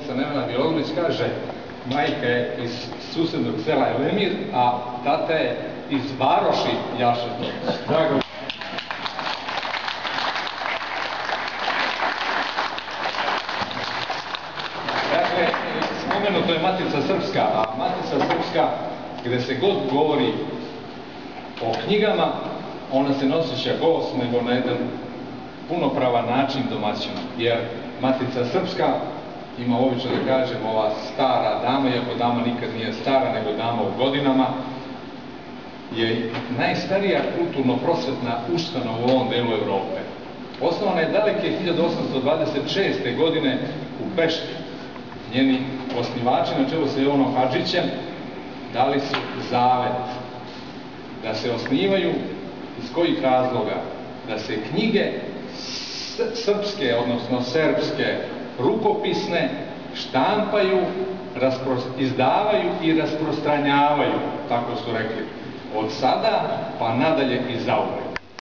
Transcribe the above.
Matica Nevena Bjelogrlić kaže, majka je iz susednog sela Elemir, a tata je iz Varoši Jašetov. Drago. Dakle, spomenuto je Matica Srpska, a Matica Srpska, gde se god govori o knjigama, ona se nosi gost nego na jedan punopravan način domaćina, jer Matica Srpska ima obično da kažem ova stara dama, iako dama nikad nije stara, nego dama u godinama, je najstarija kulturno-prosvetna ustanova u ovom delu Evrope. Osnovana je daleke 1826. godine u Pešti. Njeni osnivači, na čelu sa Jovanom Hadžićem, dali su zavet da se osnivaju iz kojih razloga? Da se knjige srpske, odnosno serbske, rukopisne, štampaju, izdavaju i rasprostranjavaju, tako su rekli, od sada pa nadalje i zauvek.